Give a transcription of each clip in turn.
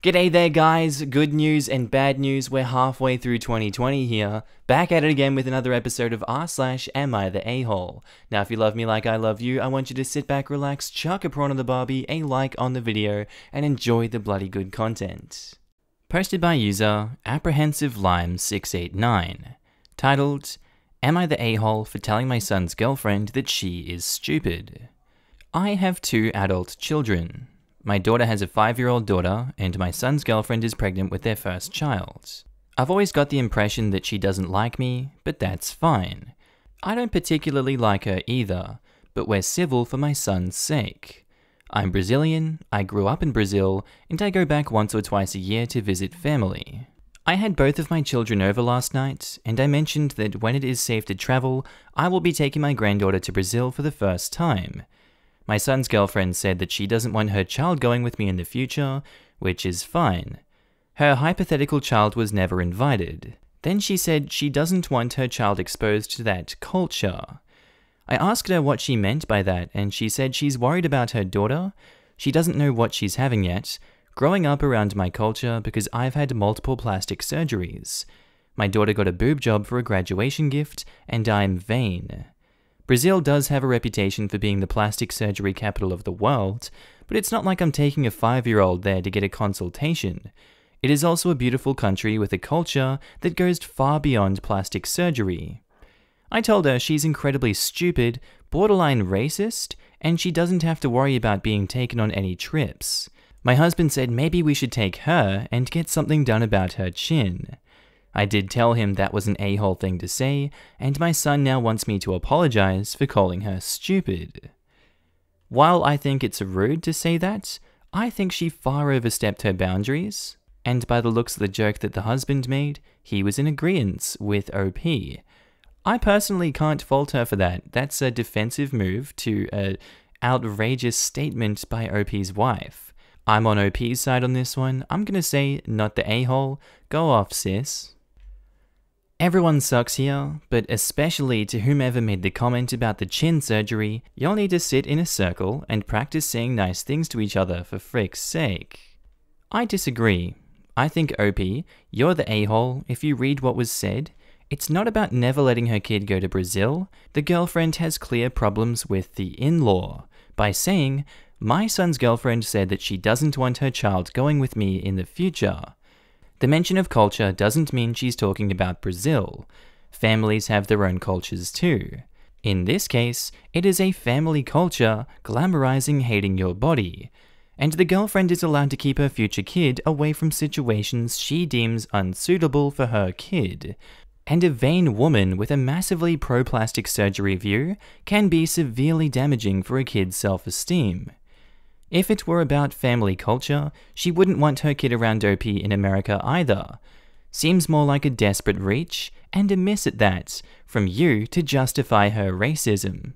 G'day there guys, good news and bad news, we're halfway through 2020 here, back at it again with another episode of r/Am I the A-hole. Now if you love me like I love you, I want you to sit back, relax, chuck a prawn on the barbie, a like on the video, and enjoy the bloody good content. Posted by user ApprehensiveLime689, titled, Am I the A-hole for telling my son's girlfriend that she is stupid? I have 2 adult children. My daughter has a 5-year-old daughter, and my son's girlfriend is pregnant with their first child. I've always got the impression that she doesn't like me, but that's fine. I don't particularly like her either, but we're civil for my son's sake. I'm Brazilian, I grew up in Brazil, and I go back once or twice a year to visit family. I had both of my children over last night, and I mentioned that when it is safe to travel, I will be taking my granddaughter to Brazil for the first time. My son's girlfriend said that she doesn't want her child going with me in the future, which is fine. Her hypothetical child was never invited. Then she said she doesn't want her child exposed to that culture. I asked her what she meant by that, and she said she's worried about her daughter. She doesn't know what she's having yet, growing up around my culture because I've had multiple plastic surgeries. My daughter got a boob job for a graduation gift, and I'm vain. Brazil does have a reputation for being the plastic surgery capital of the world, but it's not like I'm taking a 5-year-old there to get a consultation. It is also a beautiful country with a culture that goes far beyond plastic surgery. I told her she's incredibly stupid, borderline racist, and she doesn't have to worry about being taken on any trips. My husband said maybe we should take her and get something done about her chin. I did tell him that was an a-hole thing to say, and my son now wants me to apologize for calling her stupid. While I think it's rude to say that, I think she far overstepped her boundaries, and by the looks of the joke that the husband made, he was in agreement with OP. I personally can't fault her for that. That's a defensive move to an outrageous statement by OP's wife. I'm on OP's side on this one. I'm gonna say, not the a-hole. Go off, sis. Everyone sucks here, but especially to whomever made the comment about the chin surgery, you'll need to sit in a circle and practice saying nice things to each other for frick's sake. I disagree. I think OP, you're the a-hole if you read what was said. It's not about never letting her kid go to Brazil. The girlfriend has clear problems with the in-law by saying, my son's girlfriend said that she doesn't want her child going with me in the future. The mention of culture doesn't mean she's talking about Brazil. Families have their own cultures too. In this case, it is a family culture glamorizing hating your body. And the girlfriend is allowed to keep her future kid away from situations she deems unsuitable for her kid. And a vain woman with a massively pro-plastic surgery view can be severely damaging for a kid's self-esteem. If it were about family culture, she wouldn't want her kid around OP in America either. Seems more like a desperate reach, and a miss at that, from you to justify her racism.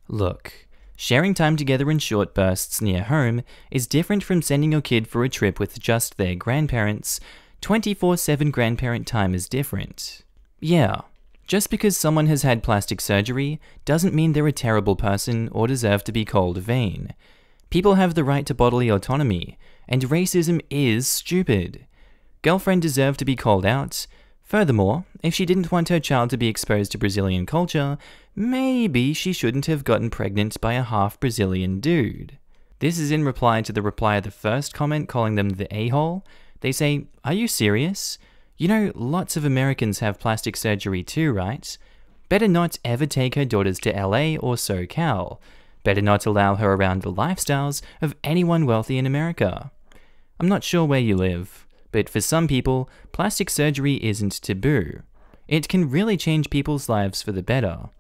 Look, sharing time together in short bursts near home is different from sending your kid for a trip with just their grandparents. 24/7 grandparent time is different. Yeah, just because someone has had plastic surgery doesn't mean they're a terrible person or deserve to be called vain. People have the right to bodily autonomy, and racism is stupid. Girlfriend deserved to be called out. Furthermore, if she didn't want her child to be exposed to Brazilian culture, maybe she shouldn't have gotten pregnant by a half-Brazilian dude. This is in reply to the reply of the first comment calling them the a-hole. They say, are you serious? You know, lots of Americans have plastic surgery too, right? Better not ever take her daughters to LA or SoCal. Better not allow her around the lifestyles of anyone wealthy in America. I'm not sure where you live, but for some people, plastic surgery isn't taboo. It can really change people's lives for the better.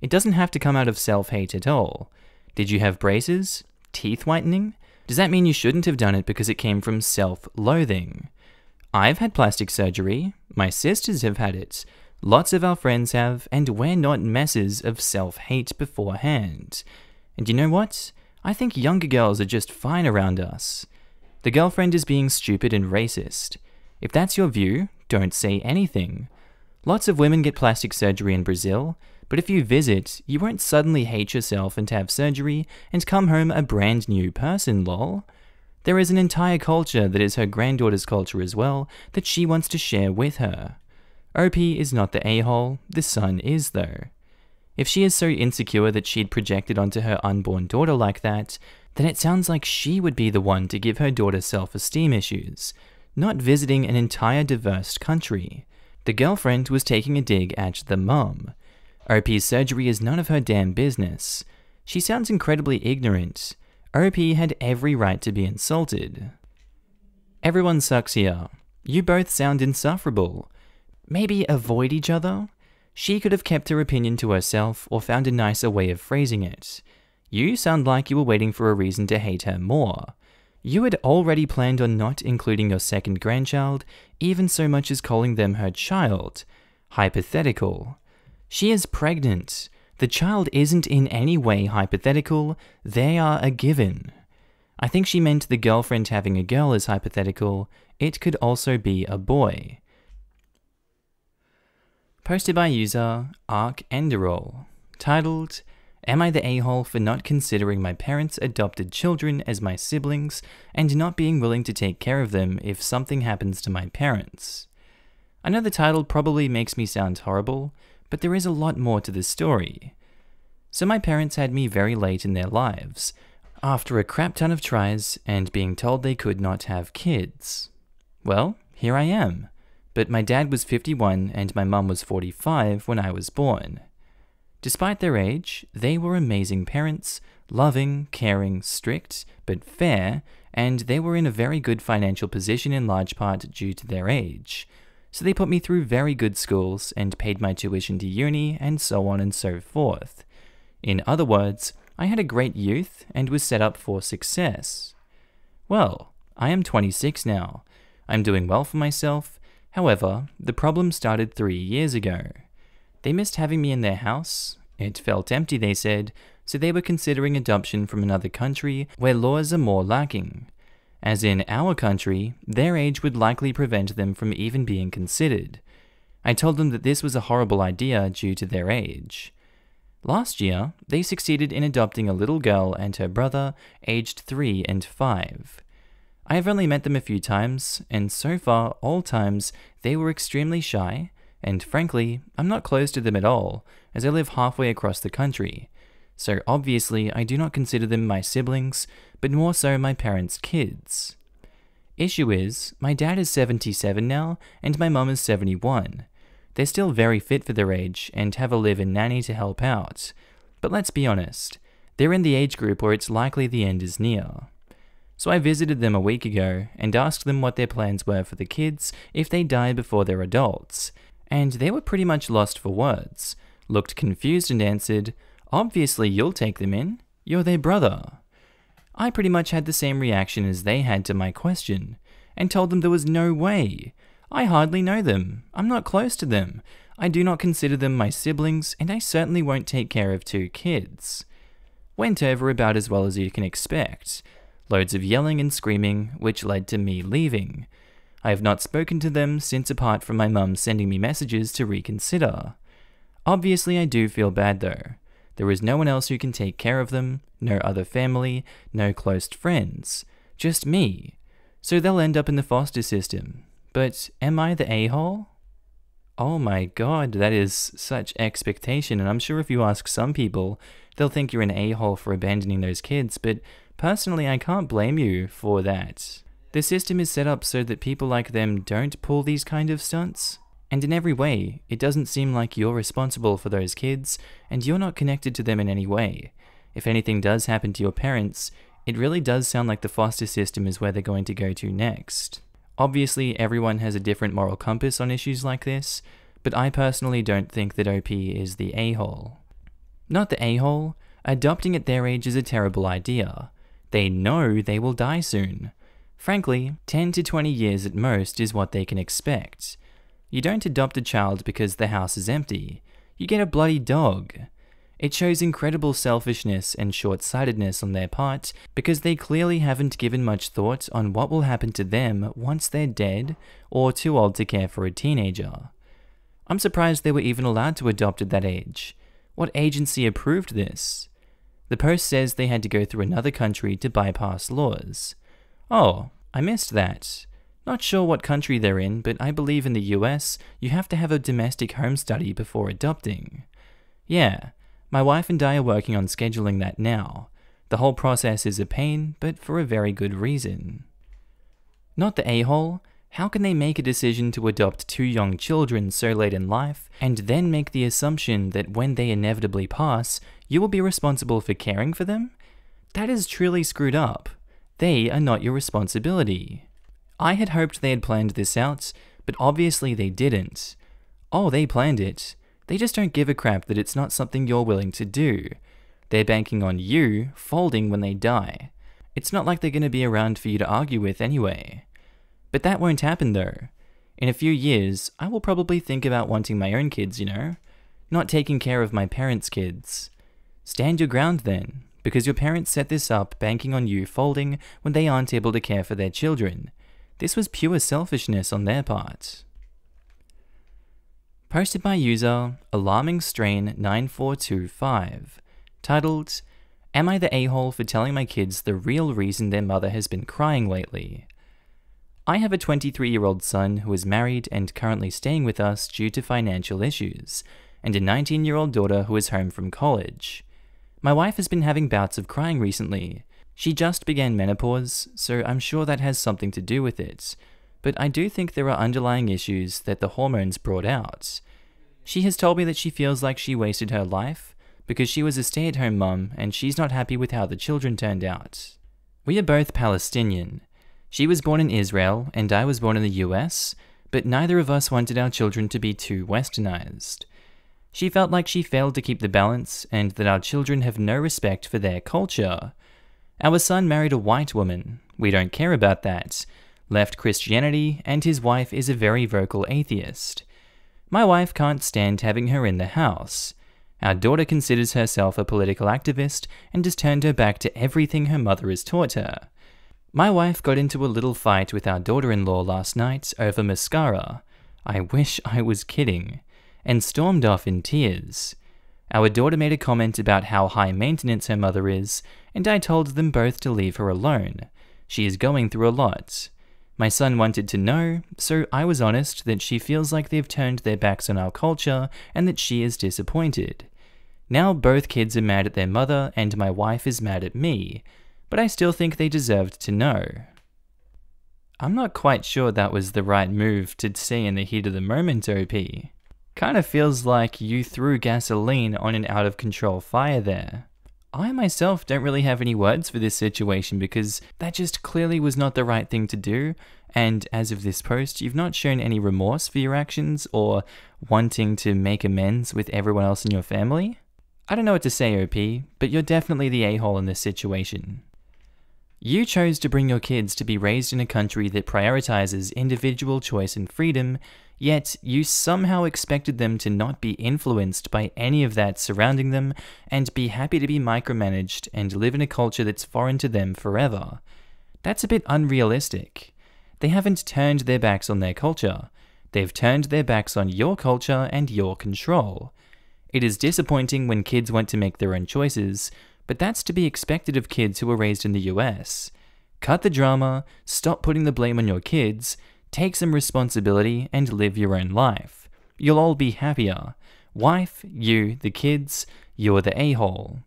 It doesn't have to come out of self-hate at all. Did you have braces? Teeth whitening? Does that mean you shouldn't have done it because it came from self-loathing? I've had plastic surgery. My sisters have had it. Lots of our friends have, and we're not messes of self-hate beforehand. And you know what? I think younger girls are just fine around us. The girlfriend is being stupid and racist. If that's your view, don't say anything. Lots of women get plastic surgery in Brazil, but if you visit, you won't suddenly hate yourself and have surgery and come home a brand new person, lol. There is an entire culture that is her granddaughter's culture as well that she wants to share with her. OP is not the a-hole, the son is though. If she is so insecure that she'd projected onto her unborn daughter like that, then it sounds like she would be the one to give her daughter self-esteem issues, not visiting an entire diverse country. The girlfriend was taking a dig at the mum. OP's surgery is none of her damn business. She sounds incredibly ignorant. OP had every right to be insulted. Everyone sucks here. You both sound insufferable. Maybe avoid each other? She could have kept her opinion to herself or found a nicer way of phrasing it. You sound like you were waiting for a reason to hate her more. You had already planned on not including your second grandchild, even so much as calling them her child. Hypothetical. She is pregnant. The child isn't in any way hypothetical, they are a given. I think she meant the girlfriend having a girl is hypothetical, it could also be a boy. Posted by user ArcEnderall, titled, Am I the a-hole for not considering my parents' adopted children as my siblings and not being willing to take care of them if something happens to my parents? I know the title probably makes me sound horrible, but there is a lot more to this story. So my parents had me very late in their lives, after a crap ton of tries and being told they could not have kids. Well, here I am, but my dad was 51 and my mum was 45 when I was born. Despite their age, they were amazing parents, loving, caring, strict, but fair, and they were in a very good financial position in large part due to their age. So they put me through very good schools and paid my tuition to uni and so on and so forth. In other words, I had a great youth and was set up for success. Well, I am 26 now. I'm doing well for myself. However, the problem started 3 years ago. They missed having me in their house. It felt empty, they said, so they were considering adoption from another country where laws are more lacking. As in our country, their age would likely prevent them from even being considered. I told them that this was a horrible idea due to their age. Last year, they succeeded in adopting a little girl and her brother, aged 3 and 5. I have only met them a few times, and so far, all times, they were extremely shy, and frankly, I'm not close to them at all, as I live halfway across the country. So obviously, I do not consider them my siblings, but more so my parents' kids. Issue is, my dad is 77 now, and my mum is 71. They're still very fit for their age, and have a live-in nanny to help out. But let's be honest, they're in the age group where it's likely the end is near. So I visited them a week ago, and asked them what their plans were for the kids if they die before they're adults, and they were pretty much lost for words, looked confused and answered, "Obviously you'll take them in, you're their brother." I pretty much had the same reaction as they had to my question, and told them there was no way. I hardly know them, I'm not close to them, I do not consider them my siblings, and I certainly won't take care of 2 kids. Went over about as well as you can expect. Loads of yelling and screaming, which led to me leaving. I have not spoken to them since, apart from my mum sending me messages to reconsider. Obviously I do feel bad though. There is no one else who can take care of them, no other family, no close friends, just me. So they'll end up in the foster system. But am I the a-hole? Oh my god, that is such expectation, and I'm sure if you ask some people, they'll think you're an a-hole for abandoning those kids, but personally I can't blame you for that. The system is set up so that people like them don't pull these kind of stunts. And in every way, it doesn't seem like you're responsible for those kids, and you're not connected to them in any way. If anything does happen to your parents, it really does sound like the foster system is where they're going to go to next. Obviously, everyone has a different moral compass on issues like this, but I personally don't think that OP is the a-hole. Not the a-hole, adopting at their age is a terrible idea. They know they will die soon. Frankly, 10 to 20 years at most is what they can expect. You don't adopt a child because the house is empty. You get a bloody dog. It shows incredible selfishness and short-sightedness on their part because they clearly haven't given much thought on what will happen to them once they're dead or too old to care for a teenager. I'm surprised they were even allowed to adopt at that age. What agency approved this? The post says they had to go through another country to bypass laws. Oh, I missed that. Not sure what country they're in, but I believe in the US, you have to have a domestic home study before adopting. Yeah, my wife and I are working on scheduling that now. The whole process is a pain, but for a very good reason. Not the a-hole. How can they make a decision to adopt 2 young children so late in life, and then make the assumption that when they inevitably pass, you will be responsible for caring for them? That is truly screwed up. They are not your responsibility. I had hoped they had planned this out, but obviously they didn't. Oh, they planned it. They just don't give a crap that it's not something you're willing to do. They're banking on you folding when they die. It's not like they're going to be around for you to argue with anyway. But that won't happen though. In a few years, I will probably think about wanting my own kids, not taking care of my parents' kids. Stand your ground then, because your parents set this up banking on you folding when they aren't able to care for their children. This was pure selfishness on their part. Posted by user Alarming Strain 9425, titled, "Am I the a-hole for telling my kids the real reason their mother has been crying lately? I have a 23-year-old son who is married and currently staying with us due to financial issues, and a 19-year-old daughter who is home from college. My wife has been having bouts of crying recently. She just began menopause, so I'm sure that has something to do with it, but I do think there are underlying issues that the hormones brought out. She has told me that she feels like she wasted her life because she was a stay-at-home mum and she's not happy with how the children turned out. We are both Palestinian. She was born in Israel and I was born in the US, but neither of us wanted our children to be too westernized. She felt like she failed to keep the balance and that our children have no respect for their culture. Our son married a white woman. We don't care about that. Left Christianity, and his wife is a very vocal atheist. My wife can't stand having her in the house. Our daughter considers herself a political activist and has turned her back to everything her mother has taught her. My wife got into a little fight with our daughter-in-law last night over mascara. I wish I was kidding. And stormed off in tears. Our daughter made a comment about how high maintenance her mother is, and I told them both to leave her alone. She is going through a lot. My son wanted to know, so I was honest that she feels like they've turned their backs on our culture and that she is disappointed. Now both kids are mad at their mother and my wife is mad at me, but I still think they deserved to know. I'm not quite sure that was the right move to say in the heat of the moment, OP. Kinda feels like you threw gasoline on an out-of-control fire there. I myself don't really have any words for this situation because that just clearly was not the right thing to do, and as of this post, you've not shown any remorse for your actions or wanting to make amends with everyone else in your family. I don't know what to say, OP, but you're definitely the a-hole in this situation. You chose to bring your kids to be raised in a country that prioritizes individual choice and freedom, yet you somehow expected them to not be influenced by any of that surrounding them and be happy to be micromanaged and live in a culture that's foreign to them forever. That's a bit unrealistic. They haven't turned their backs on their culture. They've turned their backs on your culture and your control. It is disappointing when kids want to make their own choices, but that's to be expected of kids who were raised in the US. Cut the drama, stop putting the blame on your kids, take some responsibility and live your own life. You'll all be happier. Wife, you, the kids, you're the a-hole.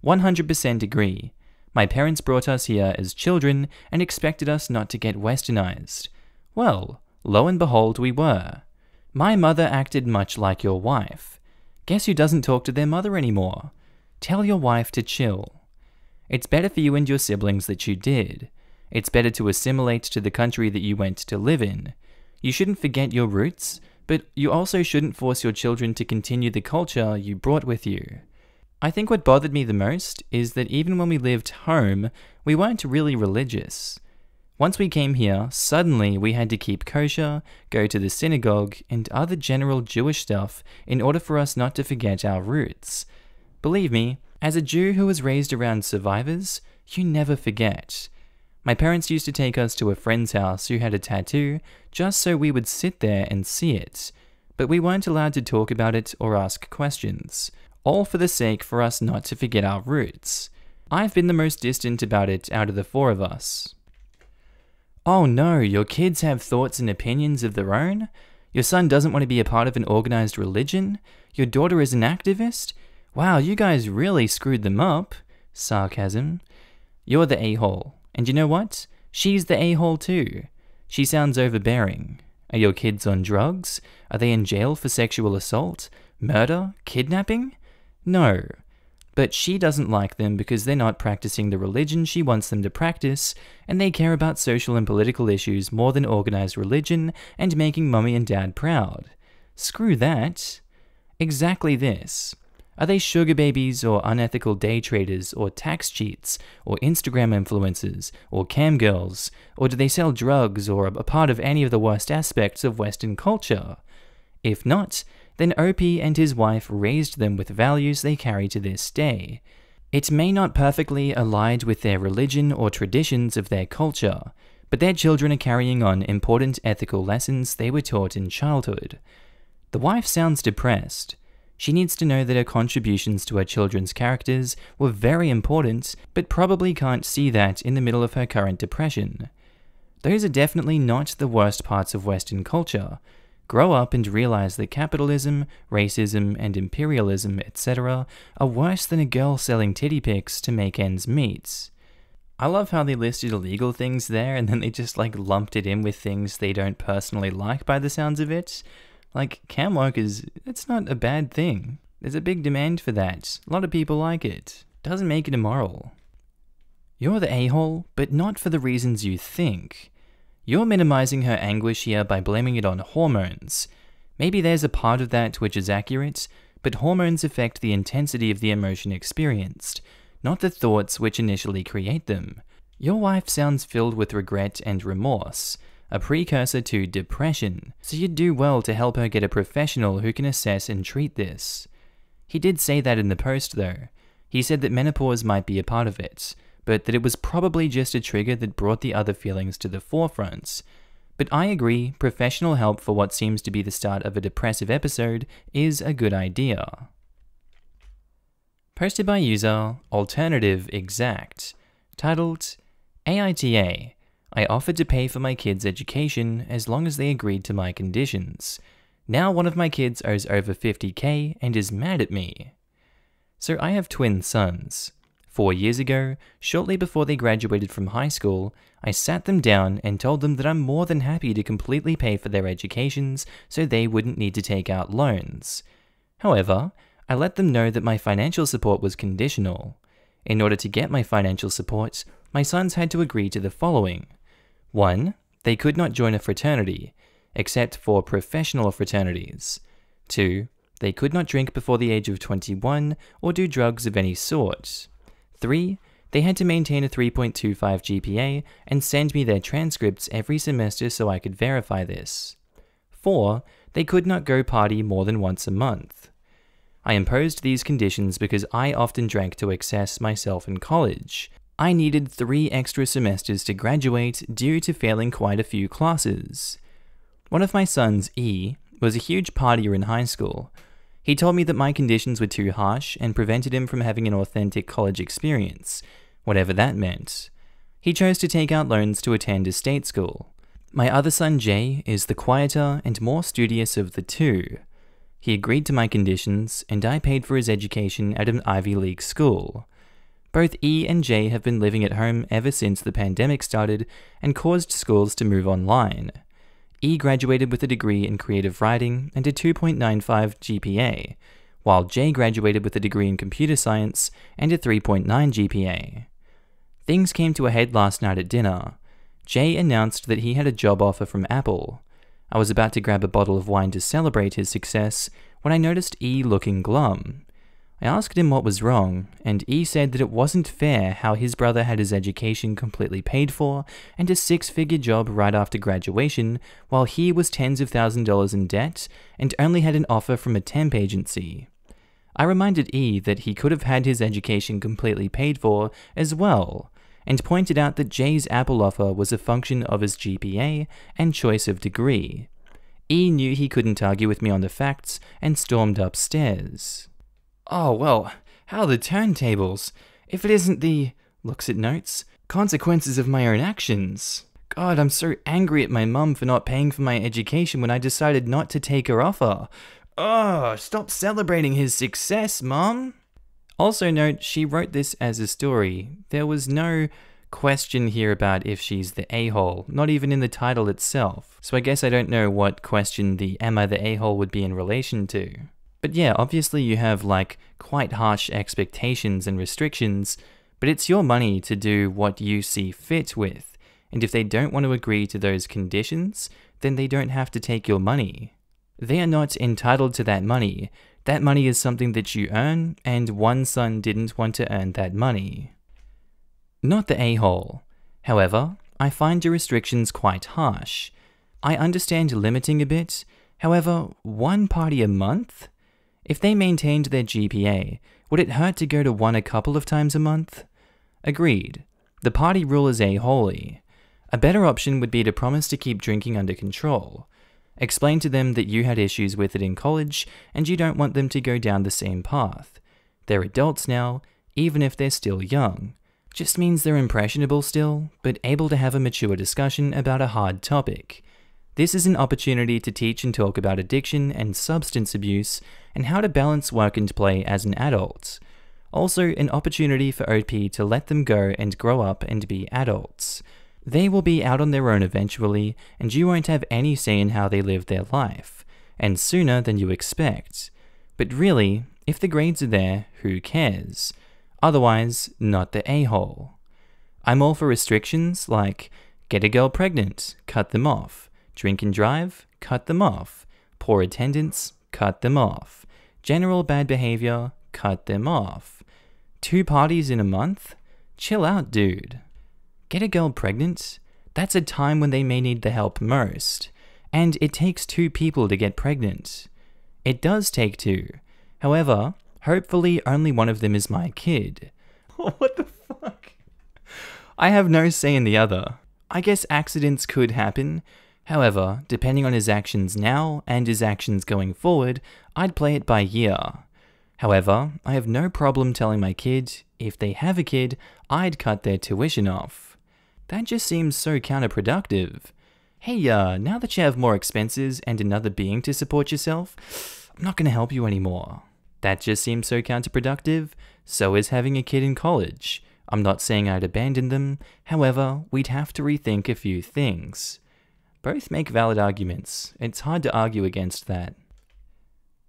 100% agree. My parents brought us here as children and expected us not to get westernized. Well, lo and behold we were. My mother acted much like your wife. Guess who doesn't talk to their mother anymore? Tell your wife to chill. It's better for you and your siblings that you did. It's better to assimilate to the country that you went to live in. You shouldn't forget your roots, but you also shouldn't force your children to continue the culture you brought with you. I think what bothered me the most is that even when we lived home, we weren't really religious. Once we came here, suddenly we had to keep kosher, go to the synagogue, and other general Jewish stuff in order for us not to forget our roots. Believe me, as a Jew who was raised around survivors, you never forget. My parents used to take us to a friend's house who had a tattoo just so we would sit there and see it, but we weren't allowed to talk about it or ask questions, all for the sake for us not to forget our roots. I've been the most distant about it out of the 4 of us. Oh no, your kids have thoughts and opinions of their own? Your son doesn't want to be a part of an organized religion? Your daughter is an activist? Wow, you guys really screwed them up. Sarcasm. You're the a-hole. And you know what? She's the a-hole too. She sounds overbearing. Are your kids on drugs? Are they in jail for sexual assault? Murder? Kidnapping? No. But she doesn't like them because they're not practicing the religion she wants them to practice, and they care about social and political issues more than organized religion and making mummy and dad proud. Screw that. Exactly this. Are they sugar babies or unethical day traders or tax cheats or Instagram influencers or cam girls, or do they sell drugs or are a part of any of the worst aspects of Western culture? If not, then OP and his wife raised them with values they carry to this day. It may not perfectly align with their religion or traditions of their culture, but their children are carrying on important ethical lessons they were taught in childhood. The wife sounds depressed. She needs to know that her contributions to her children's characters were very important, but probably can't see that in the middle of her current depression. Those are definitely not the worst parts of Western culture. Grow up and realize that capitalism, racism, and imperialism, etc. are worse than a girl selling titty pics to make ends meet. I love how they listed illegal things there and then they just lumped it in with things they don't personally like by the sounds of it. Cam work it's not a bad thing. There's a big demand for that. A lot of people like it. Doesn't make it immoral. You're the a-hole, but not for the reasons you think. You're minimizing her anguish here by blaming it on hormones. Maybe there's a part of that which is accurate, but hormones affect the intensity of the emotion experienced, not the thoughts which initially create them. Your wife sounds filled with regret and remorse, a precursor to depression, so you'd do well to help her get a professional who can assess and treat this. He did say that in the post though. He said that menopause might be a part of it, but that it was probably just a trigger that brought the other feelings to the forefront. But I agree, professional help for what seems to be the start of a depressive episode is a good idea. Posted by user Alternative Exact, titled AITA. I offered to pay for my kids' education as long as they agreed to my conditions. Now one of my kids owes over 50k and is mad at me. So I have twin sons. 4 years ago, shortly before they graduated from high school, I sat them down and told them that I'm more than happy to completely pay for their educations so they wouldn't need to take out loans. However, I let them know that my financial support was conditional. In order to get my financial support, my sons had to agree to the following. 1. They could not join a fraternity, except for professional fraternities. 2. They could not drink before the age of 21 or do drugs of any sort. 3. They had to maintain a 3.25 GPA and send me their transcripts every semester so I could verify this. 4. They could not go party more than once a month. I imposed these conditions because I often drank to excess myself in college. I needed 3 extra semesters to graduate due to failing quite a few classes. One of my sons, E, was a huge partier in high school. He told me that my conditions were too harsh and prevented him from having an authentic college experience, whatever that meant. He chose to take out loans to attend a state school. My other son, Jay, is the quieter and more studious of the two. He agreed to my conditions, and I paid for his education at an Ivy League school. Both E and J have been living at home ever since the pandemic started and caused schools to move online. E graduated with a degree in creative writing and a 2.95 GPA, while J graduated with a degree in computer science and a 3.9 GPA. Things came to a head last night at dinner. J announced that he had a job offer from Apple. I was about to grab a bottle of wine to celebrate his success when I noticed E looking glum. I asked him what was wrong, and E said that it wasn't fair how his brother had his education completely paid for and a 6-figure job right after graduation, while he was tens of thousands of dollars in debt and only had an offer from a temp agency. I reminded E that he could have had his education completely paid for as well, and pointed out that Jay's Apple offer was a function of his GPA and choice of degree. E knew he couldn't argue with me on the facts and stormed upstairs. Oh, well, how the turntables. If it isn't the, looks at notes, consequences of my own actions. God, I'm so angry at my mum for not paying for my education when I decided not to take her offer. Oh, stop celebrating his success, Mum. Also note, she wrote this as a story. There was no question here about if she's the a-hole, not even in the title itself. So I guess I don't know what question the am I the a-hole would be in relation to. But yeah, obviously you have like quite harsh expectations and restrictions, but it's your money to do what you see fit with. And if they don't want to agree to those conditions, then they don't have to take your money. They are not entitled to that money. That money is something that you earn, and one son didn't want to earn that money. Not the a-hole. However, I find your restrictions quite harsh. I understand limiting a bit. However, one party a month? If they maintained their GPA, would it hurt to go to one a couple of times a month? Agreed. The party rule is a-holy. A better option would be to promise to keep drinking under control. Explain to them that you had issues with it in college and you don't want them to go down the same path. They're adults now, even if they're still young. Just means they're impressionable still, but able to have a mature discussion about a hard topic. This is an opportunity to teach and talk about addiction and substance abuse and how to balance work and play as an adult. Also, an opportunity for OP to let them go and grow up and be adults. They will be out on their own eventually, and you won't have any say in how they live their life, and sooner than you expect. But really, if the grades are there, who cares? Otherwise, not the a-hole. I'm all for restrictions like get a girl pregnant, cut them off. Drink and drive, cut them off. Poor attendance, cut them off. General bad behavior, cut them off. 2 parties in a month? Chill out, dude. Get a girl pregnant? That's a time when they may need the help most. And it takes 2 people to get pregnant. It does take 2. However, hopefully only one of them is my kid. What the fuck? I have no say in the other. I guess accidents could happen. However, depending on his actions now and his actions going forward, I'd play it by ear. However, I have no problem telling my kid, if they have a kid, I'd cut their tuition off. That just seems so counterproductive. Hey, now that you have more expenses and another being to support yourself, I'm not going to help you anymore. That just seems so counterproductive. So is having a kid in college. I'm not saying I'd abandon them. However, we'd have to rethink a few things. Both make valid arguments. It's hard to argue against that.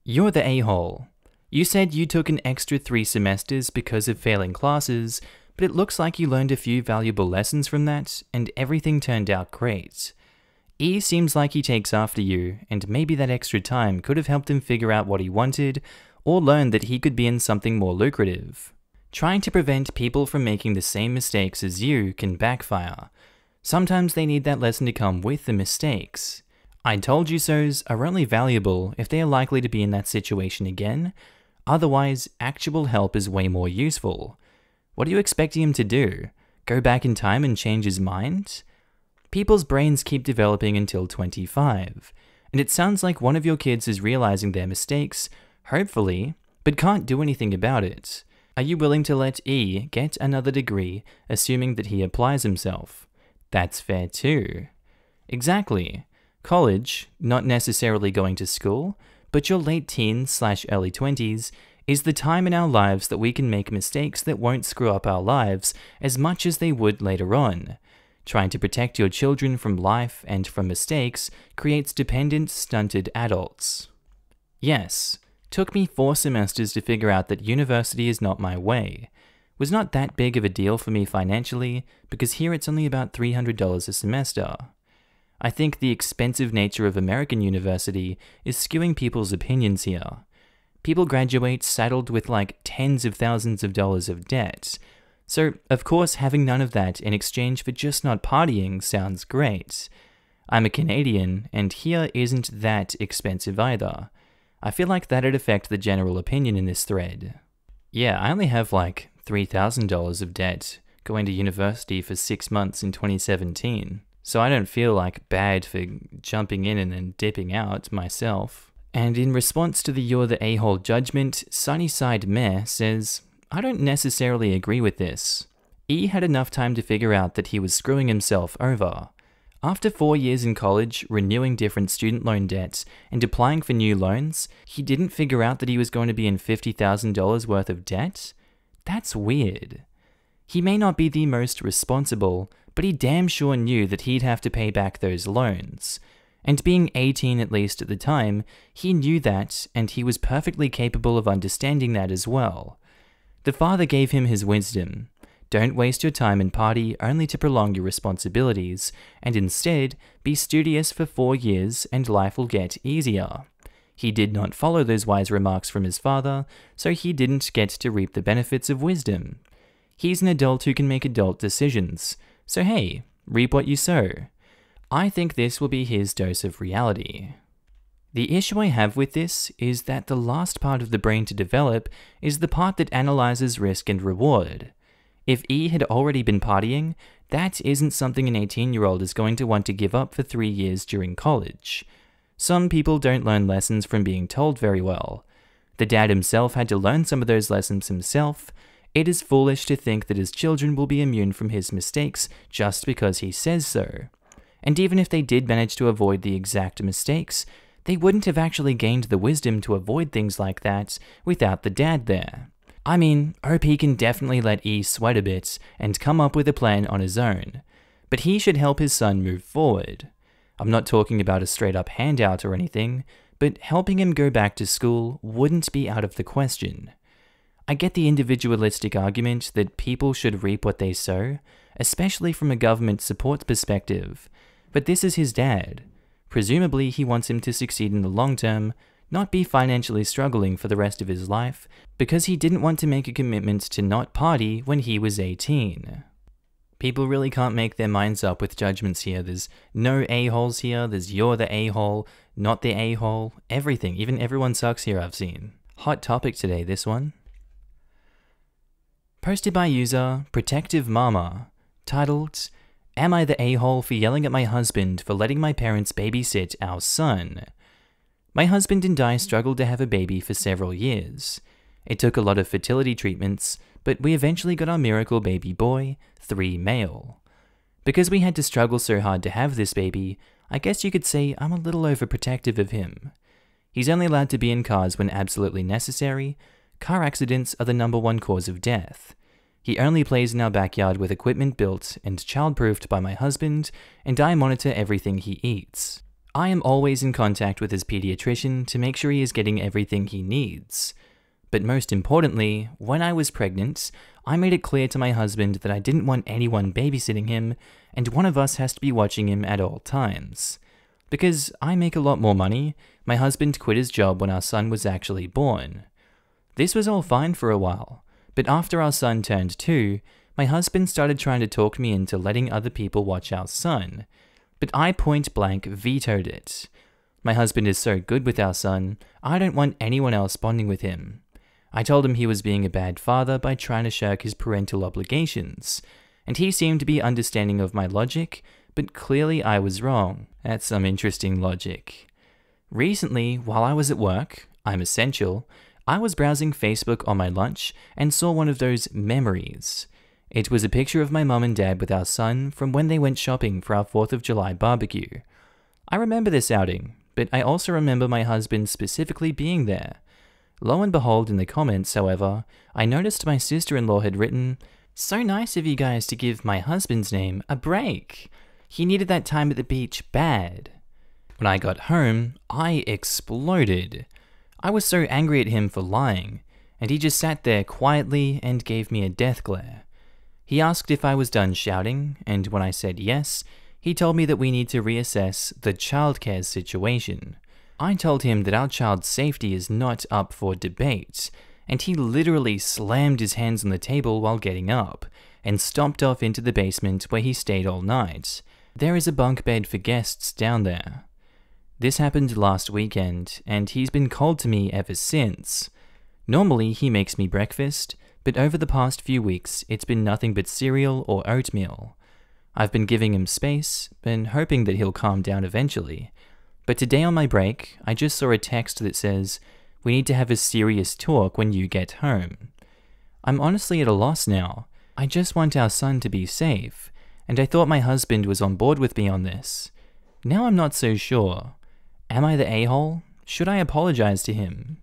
You're the a-hole. You said you took an extra 3 semesters because of failing classes, but it looks like you learned a few valuable lessons from that, and everything turned out great. E seems like he takes after you, and maybe that extra time could have helped him figure out what he wanted, or learn that he could be in something more lucrative. Trying to prevent people from making the same mistakes as you can backfire. Sometimes they need that lesson to come with the mistakes. I told you so's are only valuable if they are likely to be in that situation again. Otherwise, actual help is way more useful. What are you expecting him to do? Go back in time and change his mind? People's brains keep developing until 25, and it sounds like one of your kids is realizing their mistakes, hopefully, but can't do anything about it. Are you willing to let E get another degree, assuming that he applies himself? That's fair too. Exactly. College, not necessarily going to school, but your late teens/early 20s, is the time in our lives that we can make mistakes that won't screw up our lives as much as they would later on. Trying to protect your children from life and from mistakes creates dependent, stunted adults. Yes, took me 4 semesters to figure out that university is not my way. Was not that big of a deal for me financially, because here it's only about $300 a semester. I think the expensive nature of American university is skewing people's opinions here. People graduate saddled with like tens of thousands of dollars of debt. So, of course, having none of that in exchange for just not partying sounds great. I'm a Canadian, and here isn't that expensive either. I feel like that'd affect the general opinion in this thread. Yeah, I only have like $3,000 of debt going to university for 6 months in 2017, so I don't feel like bad for jumping in and then dipping out myself. And in response to the You're the A-hole judgment, Sunnyside Meh says, I don't necessarily agree with this. E had enough time to figure out that he was screwing himself over. After 4 years in college, renewing different student loan debts and applying for new loans, he didn't figure out that he was going to be in $50,000 worth of debt? That's weird. He may not be the most responsible, but he damn sure knew that he'd have to pay back those loans. And being 18 at least at the time, he knew that, and he was perfectly capable of understanding that as well. The father gave him his wisdom. Don't waste your time and party only to prolong your responsibilities, and instead, be studious for 4 years and life will get easier. He did not follow those wise remarks from his father, so he didn't get to reap the benefits of wisdom. He's an adult who can make adult decisions, so hey, reap what you sow. I think this will be his dose of reality. The issue I have with this is that the last part of the brain to develop is the part that analyzes risk and reward. If E had already been partying, that isn't something an 18-year-old is going to want to give up for 3 years during college. Some people don't learn lessons from being told very well. The dad himself had to learn some of those lessons himself. It is foolish to think that his children will be immune from his mistakes just because he says so. And even if they did manage to avoid the exact mistakes, they wouldn't have actually gained the wisdom to avoid things like that without the dad there. I mean, OP can definitely let E sweat a bit and come up with a plan on his own, but he should help his son move forward. I'm not talking about a straight-up handout or anything, but helping him go back to school wouldn't be out of the question. I get the individualistic argument that people should reap what they sow, especially from a government support perspective, but this is his dad. Presumably he wants him to succeed in the long term, not be financially struggling for the rest of his life, because he didn't want to make a commitment to not party when he was 18. People really can't make their minds up with judgments here. There's no a-holes here, there's you're the a-hole, not the a-hole, everything, even everyone sucks here I've seen. Hot topic today, this one. Posted by user Protective Mama, titled, Am I the a-hole for yelling at my husband for letting my parents babysit our son? My husband and I struggled to have a baby for several years. It took a lot of fertility treatments, but we eventually got our miracle baby boy, 3 male. Because we had to struggle so hard to have this baby, I guess you could say I'm a little overprotective of him. He's only allowed to be in cars when absolutely necessary. Car accidents are the #1 cause of death. He only plays in our backyard with equipment built and childproofed by my husband, and I monitor everything he eats. I am always in contact with his pediatrician to make sure he is getting everything he needs. But most importantly, when I was pregnant, I made it clear to my husband that I didn't want anyone babysitting him, and one of us has to be watching him at all times. Because I make a lot more money, my husband quit his job when our son was actually born. This was all fine for a while, but after our son turned 2, my husband started trying to talk me into letting other people watch our son. But I point blank vetoed it. My husband is so good with our son, I don't want anyone else bonding with him. I told him he was being a bad father by trying to shirk his parental obligations, and he seemed to be understanding of my logic, but clearly I was wrong. That's some interesting logic. Recently, while I was at work, I'm essential, I was browsing Facebook on my lunch and saw one of those memories. It was a picture of my mum and dad with our son from when they went shopping for our 4th of July barbecue. I remember this outing, but I also remember my husband specifically being there. Lo and behold, in the comments, however, I noticed my sister-in-law had written, "So nice of you guys to give my husband's name a break. He needed that time at the beach bad." When I got home, I exploded. I was so angry at him for lying, and he just sat there quietly and gave me a death glare. He asked if I was done shouting, and when I said yes, he told me that we need to reassess the childcare situation. I told him that our child's safety is not up for debate, and he literally slammed his hands on the table while getting up, and stomped off into the basement where he stayed all night. There is a bunk bed for guests down there. This happened last weekend, and he's been cold to me ever since. Normally, he makes me breakfast, but over the past few weeks, it's been nothing but cereal or oatmeal. I've been giving him space, and hoping that he'll calm down eventually. But today on my break, I just saw a text that says, "We need to have a serious talk when you get home." I'm honestly at a loss now. I just want our son to be safe, and I thought my husband was on board with me on this. Now I'm not so sure. Am I the a-hole? Should I apologize to him?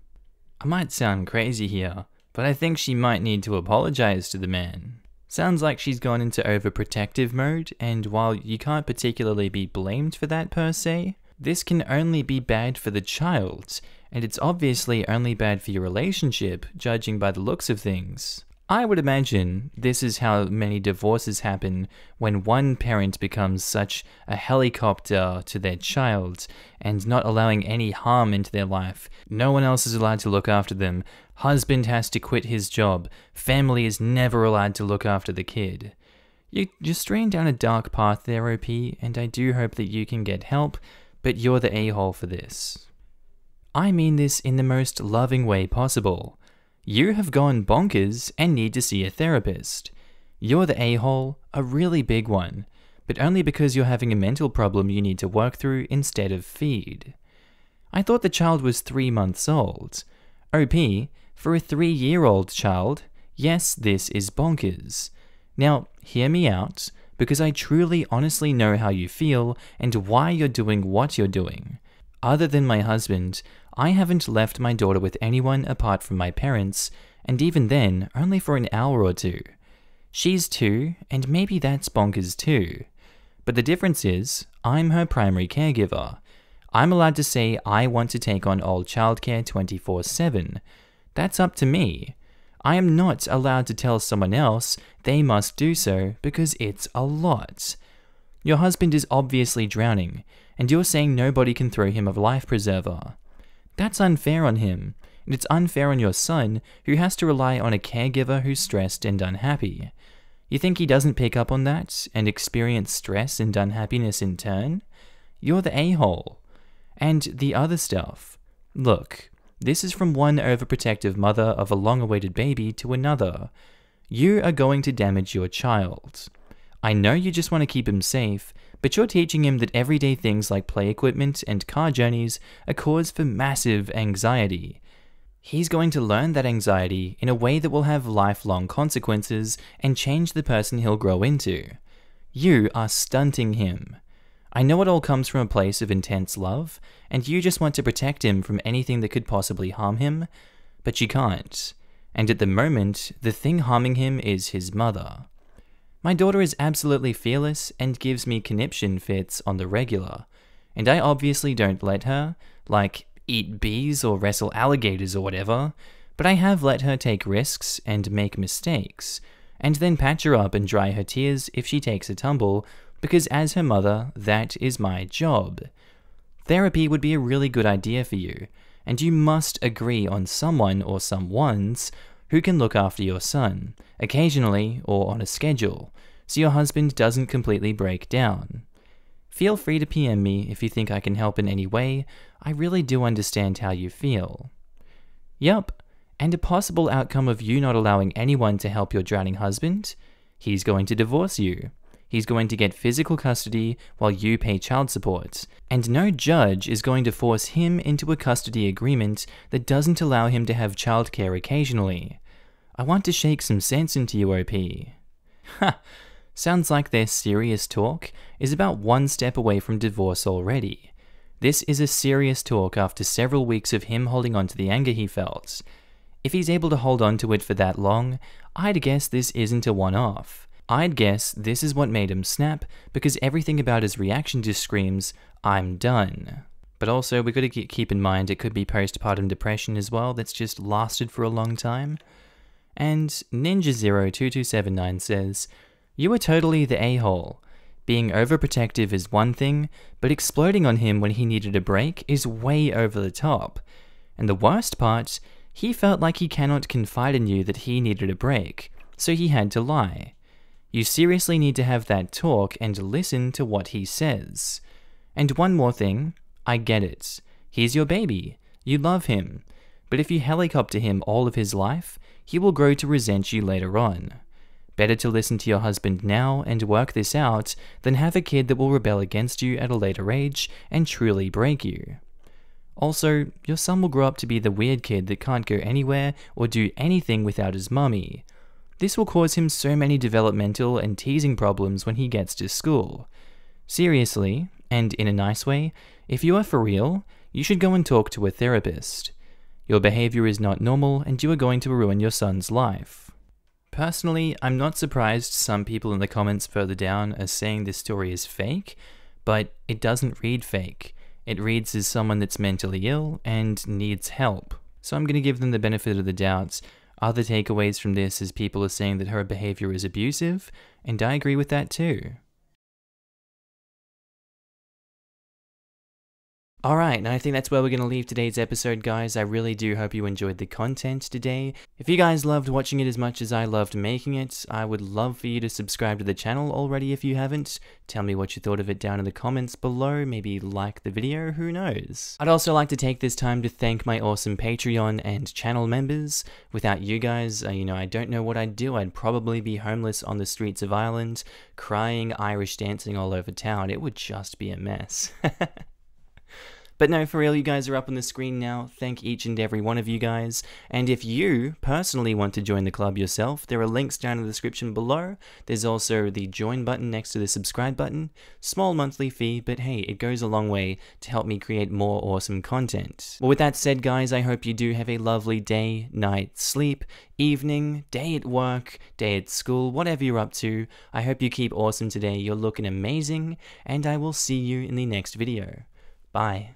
I might sound crazy here, but I think she might need to apologize to the man. Sounds like she's gone into overprotective mode, and while you can't particularly be blamed for that per se, this can only be bad for the child, and it's obviously only bad for your relationship, judging by the looks of things. I would imagine this is how many divorces happen when one parent becomes such a helicopter to their child and not allowing any harm into their life. No one else is allowed to look after them. Husband has to quit his job. Family is never allowed to look after the kid. You're straying down a dark path there, OP, and I do hope that you can get help, but you're the a-hole for this. I mean this in the most loving way possible. You have gone bonkers and need to see a therapist. You're the a-hole, a really big one, but only because you're having a mental problem you need to work through instead of feed. I thought the child was 3 months old. OP, for a 3-year-old child, yes, this is bonkers. Now, hear me out, because I truly honestly know how you feel and why you're doing what you're doing. Other than my husband, I haven't left my daughter with anyone apart from my parents, and even then, only for an hour or two. She's 2, and maybe that's bonkers too. But the difference is, I'm her primary caregiver. I'm allowed to say I want to take on all childcare 24/7. That's up to me. I am not allowed to tell someone else they must do so because it's a lot. Your husband is obviously drowning, and you're saying nobody can throw him a life preserver. That's unfair on him, and it's unfair on your son, who has to rely on a caregiver who's stressed and unhappy. You think he doesn't pick up on that, and experience stress and unhappiness in turn? You're the a-hole. And the other stuff. Look, this is from one overprotective mother of a long-awaited baby to another. You are going to damage your child. I know you just want to keep him safe, but you're teaching him that everyday things like play equipment and car journeys are cause for massive anxiety. He's going to learn that anxiety in a way that will have lifelong consequences and change the person he'll grow into. You are stunting him. I know it all comes from a place of intense love, and you just want to protect him from anything that could possibly harm him, but you can't. And at the moment, the thing harming him is his mother. My daughter is absolutely fearless and gives me conniption fits on the regular, and I obviously don't let her, like, eat bees or wrestle alligators or whatever, but I have let her take risks and make mistakes, and then patch her up and dry her tears if she takes a tumble, because as her mother, that is my job. Therapy would be a really good idea for you, and you must agree on someone or someones who can look after your son, occasionally or on a schedule, so your husband doesn't completely break down. Feel free to PM me if you think I can help in any way. I really do understand how you feel. Yup, and a possible outcome of you not allowing anyone to help your drowning husband? He's going to divorce you. He's going to get physical custody while you pay child support, and no judge is going to force him into a custody agreement that doesn't allow him to have childcare occasionally. I want to shake some sense into you, OP. Ha! Sounds like their serious talk is about one step away from divorce already. This is a serious talk after several weeks of him holding on to the anger he felt. If he's able to hold on to it for that long, I'd guess this isn't a one-off. I'd guess this is what made him snap, because everything about his reaction just screams, "I'm done." But also, we've got to keep in mind it could be postpartum depression as well that's just lasted for a long time. And Ninja02279 says, "You are totally the a-hole. Being overprotective is one thing, but exploding on him when he needed a break is way over the top. And the worst part, he felt like he cannot confide in you that he needed a break, so he had to lie. You seriously need to have that talk and listen to what he says. And one more thing, I get it. He's your baby. You love him. But if you helicopter him all of his life, he will grow to resent you later on. Better to listen to your husband now and work this out than have a kid that will rebel against you at a later age and truly break you. Also, your son will grow up to be the weird kid that can't go anywhere or do anything without his mummy. This will cause him so many developmental and teasing problems when he gets to school. Seriously, and in a nice way, if you are for real, you should go and talk to a therapist. Your behavior is not normal and you are going to ruin your son's life. Personally, I'm not surprised some people in the comments further down are saying this story is fake, but it doesn't read fake. It reads as someone that's mentally ill and needs help. So I'm going to give them the benefit of the doubt. Other takeaways from this is people are saying that her behavior is abusive, and I agree with that too. Alright, and I think that's where we're going to leave today's episode, guys. I really do hope you enjoyed the content today. If you guys loved watching it as much as I loved making it, I would love for you to subscribe to the channel already if you haven't. Tell me what you thought of it down in the comments below, maybe like the video, who knows. I'd also like to take this time to thank my awesome Patreon and channel members. Without you guys, I don't know what I'd do. I'd probably be homeless on the streets of Ireland, crying, Irish dancing all over town. It would just be a mess. But no, for real, you guys are up on the screen now. Thank each and every one of you guys. And if you personally want to join the club yourself, there are links down in the description below. There's also the join button next to the subscribe button. Small monthly fee, but hey, it goes a long way to help me create more awesome content. Well, with that said, guys, I hope you do have a lovely day, night, sleep, evening, day at work, day at school, whatever you're up to. I hope you keep awesome today. You're looking amazing, and I will see you in the next video. Bye.